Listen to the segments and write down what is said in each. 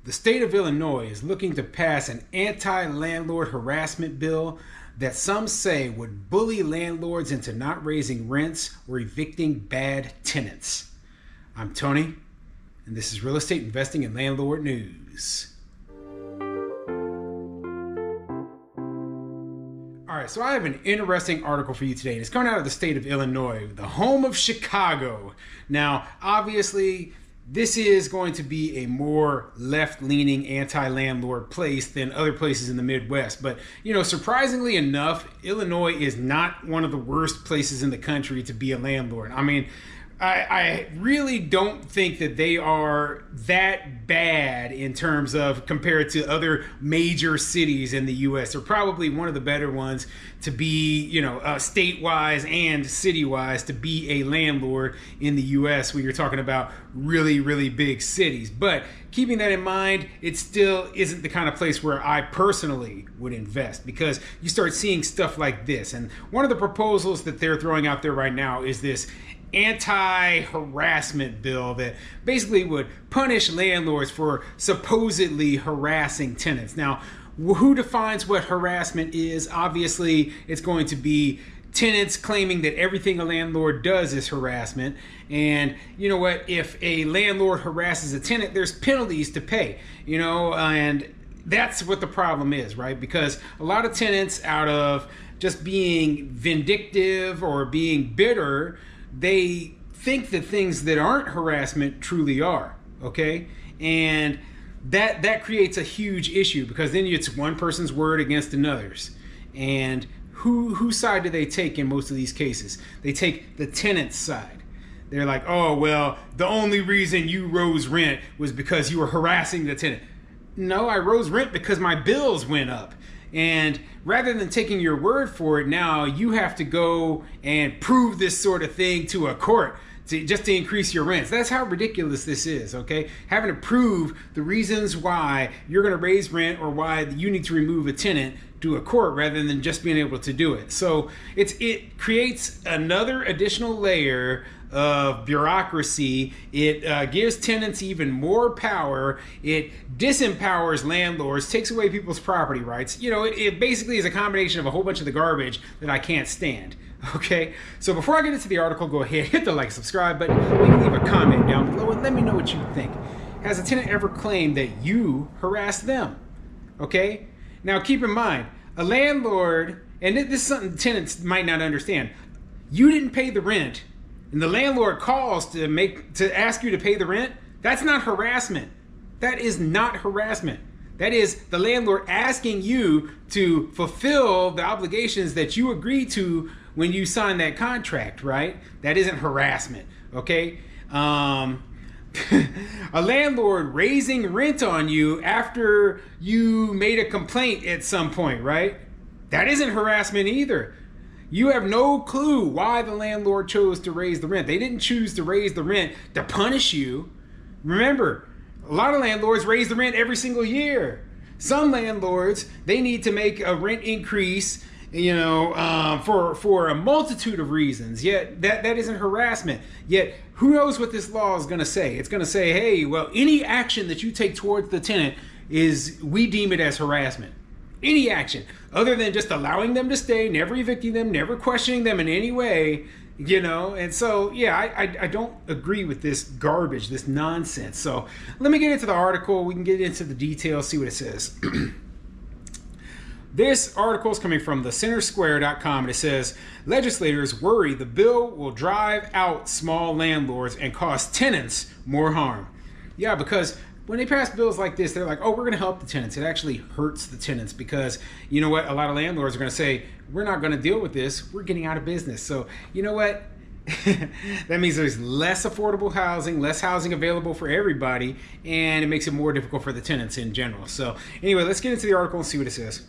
The state of Illinois is looking to pass an anti-landlord harassment bill that some say would bully landlords into not raising rents or evicting bad tenants. I'm Tony, and this is Real Estate Investing and Landlord News. All right, so I have an interesting article for you today, and it's coming out of the state of Illinois, the home of Chicago. Now, obviously, this is going to be a more left-leaning anti-landlord place than other places in the Midwest. But, surprisingly enough, Illinois is not one of the worst places in the country to be a landlord. I mean, I really don't think that they are that bad in terms of compared to other major cities in the U.S. They're probably one of the better ones to be, state-wise and city-wise to be a landlord in the U.S. when you're talking about really, really big cities. But keeping that in mind, it still isn't the kind of place where I personally would invest, because you start seeing stuff like this. And one of the proposals that they're throwing out there right now is this anti-harassment bill that basically would punish landlords for supposedly harassing tenants. Now, who defines what harassment is? Obviously, it's going to be tenants claiming that everything a landlord does is harassment. And you know what? If a landlord harasses a tenant, there's penalties to pay, and that's what the problem is, right? Because a lot of tenants, out of just being vindictive or being bitter, they think that things that aren't harassment truly are, okay? And that creates a huge issue, because then it's one person's word against another's. And whose side do they take in most of these cases? They take the tenant's side. They're like, oh, well, the only reason you rose rent was because you were harassing the tenant. No, I rose rent because my bills went up. And rather than taking your word for it, now you have to go and prove this sort of thing to a court just to increase your rents. That's how ridiculous this is, okay? Having to prove the reasons why you're going to raise rent or why you need to remove a tenant to a court rather than just being able to do it. So it creates another additional layer of bureaucracy. It gives tenants even more power. It disempowers landlords, takes away people's property rights. It basically is a combination of a whole bunch of the garbage that I can't stand. Okay, so before I get into the article, go ahead, hit the like, subscribe button, maybe leave a comment down below and let me know what you think. Has a tenant ever claimed that you harassed them? Okay, now keep in mind, a landlord, and this is something tenants might not understand, you didn't pay the rent, and the landlord calls to ask you to pay the rent. That's not harassment. That is not harassment. That is the landlord asking you to fulfill the obligations that you agreed to when you sign that contract, right? That isn't harassment, okay? A landlord raising rent on you after you made a complaint at some point, right? That isn't harassment either. You have no clue why the landlord chose to raise the rent. They didn't choose to raise the rent to punish you. Remember, a lot of landlords raise the rent every single year. Some landlords, they need to make a rent increase, for a multitude of reasons. Yet that isn't harassment. Yet who knows what this law is going to say? It's going to say, hey, well, any action that you take towards the tenant we deem it as harassment. Any action other than just allowing them to stay, never evicting them, never questioning them in any way, and so, yeah, I don't agree with this garbage, this nonsense. So let me get into the article. We can get into the details, see what it says. This article is coming from thecentersquare.com, and it says, legislators worry the bill will drive out small landlords and cause tenants more harm. Yeah, because when they pass bills like this, they're like, oh, we're going to help the tenants. It actually hurts the tenants because, you know what? A lot of landlords are going to say, we're not going to deal with this. We're getting out of business. So, you know what? That means there's less affordable housing, less housing available for everybody, and it makes it more difficult for the tenants in general. So anyway, let's get into the article and see what it says.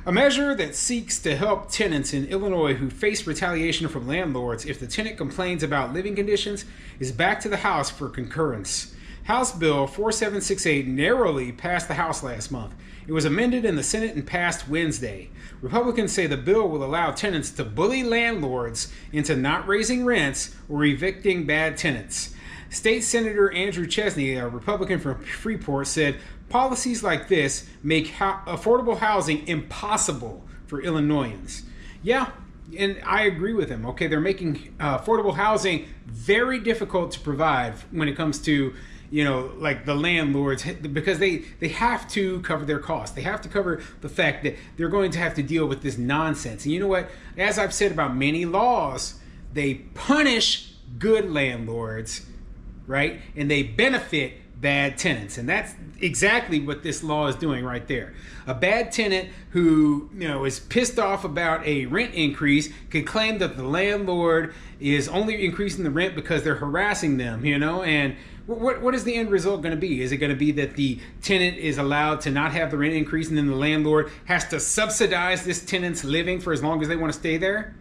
A measure that seeks to help tenants in Illinois who face retaliation from landlords if the tenant complains about living conditions is back to the House for concurrence. House Bill 4768 narrowly passed the House last month. It was amended in the Senate and passed Wednesday. Republicans say the bill will allow tenants to bully landlords into not raising rents or evicting bad tenants. State Senator Andrew Chesney, a Republican from Freeport, said policies like this make affordable housing impossible for Illinoisans. Yeah, and I agree with him. Okay, they're making affordable housing very difficult to provide when it comes to, like the landlords, because they have to cover their costs. They have to cover the fact that they're going to have to deal with this nonsense. And you know what? As I've said about many laws, they punish good landlords, right? And they benefit bad tenants. And that's exactly what this law is doing right there. A bad tenant who, is pissed off about a rent increase could claim that the landlord is only increasing the rent because they're harassing them, and what is the end result going to be? Is it going to be that the tenant is allowed to not have the rent increase and then the landlord has to subsidize this tenant's living for as long as they want to stay there?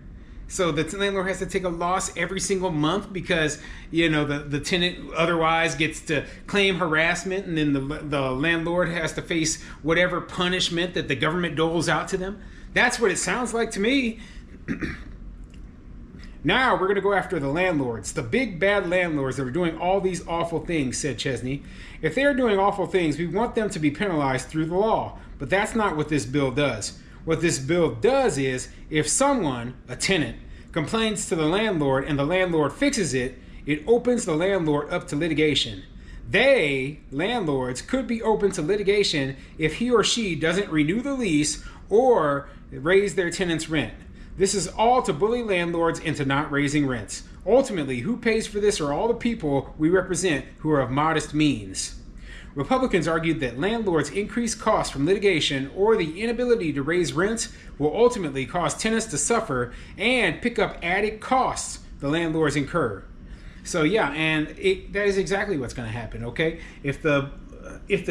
So the landlord has to take a loss every single month because, the tenant otherwise gets to claim harassment, and then the landlord has to face whatever punishment that the government doles out to them. That's what it sounds like to me. Now we're going to go after the landlords, the big bad landlords that are doing all these awful things, said Chesney. If they are doing awful things, we want them to be penalized through the law. But that's not what this bill does. What this bill does is, if someone, a tenant, complains to the landlord and the landlord fixes it, it opens the landlord up to litigation. They, landlords, could be open to litigation if he or she doesn't renew the lease or raise their tenant's rent. This is all to bully landlords into not raising rents. Ultimately, who pays for this are all the people we represent who are of modest means. Republicans argued that landlords' increased costs from litigation or the inability to raise rents will ultimately cause tenants to suffer and pick up added costs the landlords incur. So yeah, and that is exactly what's going to happen, okay? If the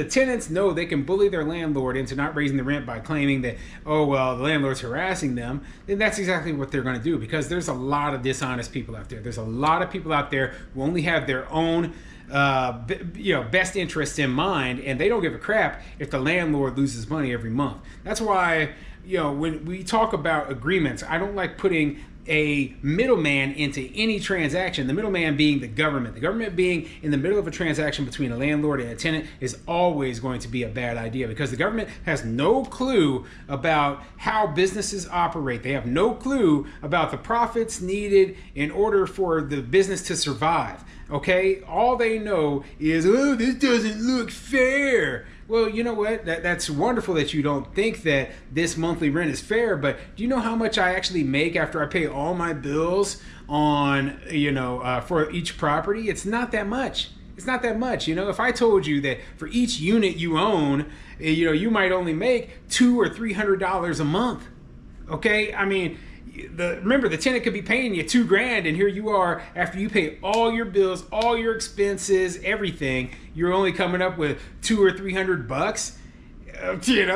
tenants know they can bully their landlord into not raising the rent by claiming that, the landlord's harassing them, then that's exactly what they're going to do, because there's a lot of dishonest people out there. There's a lot of people out there who only have their own best interests in mind, and they don't give a crap if the landlord loses money every month. That's why, when we talk about agreements, I don't like putting a middleman into any transaction, the middleman being the government. The government being in the middle of a transaction between a landlord and a tenant is always going to be a bad idea, because the government has no clue about how businesses operate. They have no clue about the profits needed in order for the business to survive. Okay, all they know is, this doesn't look fair. Well, you know what? That's wonderful that you don't think that this monthly rent is fair, but do you know how much I actually make after I pay all my bills on, for each property? It's not that much. It's not that much. If I told you that for each unit you own, you might only make $200 or $300 a month. Okay, I mean, remember, the tenant could be paying you $2,000, and here you are, after you pay all your bills, all your expenses, everything, you're only coming up with $200 or $300.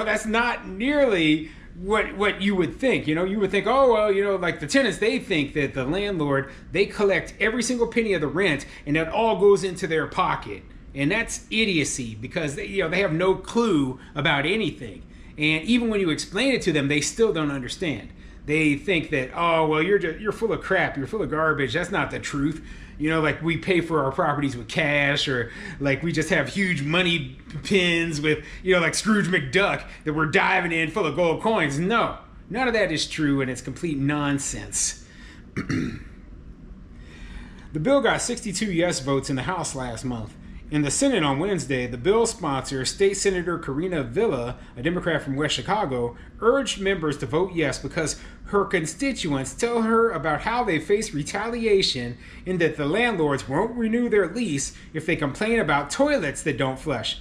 That's not nearly what you would think. You would think, like the tenants, they think that the landlord, they collect every single penny of the rent, and that all goes into their pocket. And that's idiocy, because they have no clue about anything. And even when you explain it to them, they still don't understand. They think that, you're full of crap, you're full of garbage. That's not the truth. Like we pay for our properties with cash, or like we just have huge money pins with, like Scrooge McDuck that we're diving in full of gold coins. No, none of that is true, and it's complete nonsense. The bill got 62 yes votes in the House last month. In the Senate on Wednesday, the bill's sponsor, State Senator Karina Villa, a Democrat from West Chicago, urged members to vote yes because her constituents tell her about how they face retaliation in that the landlords won't renew their lease if they complain about toilets that don't flush.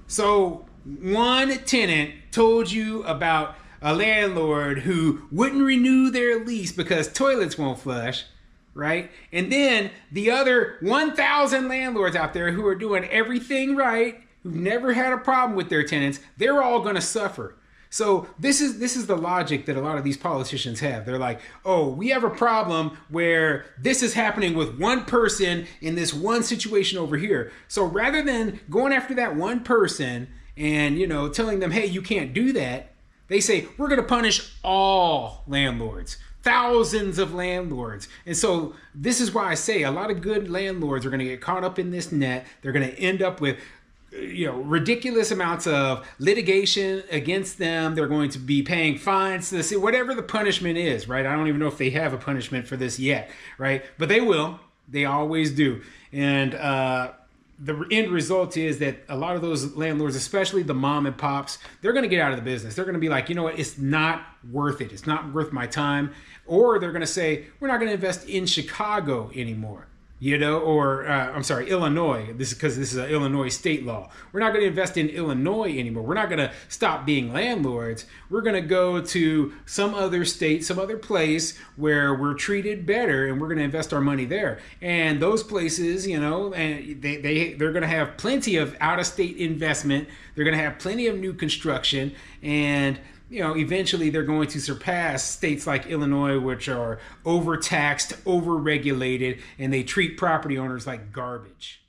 So one tenant told you about a landlord who wouldn't renew their lease because toilets won't flush. Right? And then the other 1,000 landlords out there who are doing everything right, who've never had a problem with their tenants, they're all going to suffer. So this is the logic that a lot of these politicians have. They're like, we have a problem where this is happening with one person in this one situation over here. So rather than going after that one person and, telling them, hey, you can't do that, they say, we're going to punish all landlords. thousands of landlords. And so this is why I say a lot of good landlords are going to get caught up in this net. They're going to end up with ridiculous amounts of litigation against them. They're going to be paying fines to the whatever the punishment is, right? I don't even know if they have a punishment for this yet, right? But they will. They always do. And the end result is that a lot of those landlords, especially the mom and pops, they're going to get out of the business. They're going to be like, you know what, it's not worth it. It's not worth my time. Or they're going to say, we're not going to invest in Chicago anymore. Illinois. This is because this is an Illinois state law. We're not going to invest in Illinois anymore. We're not going to stop being landlords. We're going to go to some other state, some other place where we're treated better, and we're going to invest our money there. And those places, and they're going to have plenty of out-of-state investment. They're going to have plenty of new construction, and eventually they're going to surpass states like Illinois, which are overtaxed, overregulated, and they treat property owners like garbage.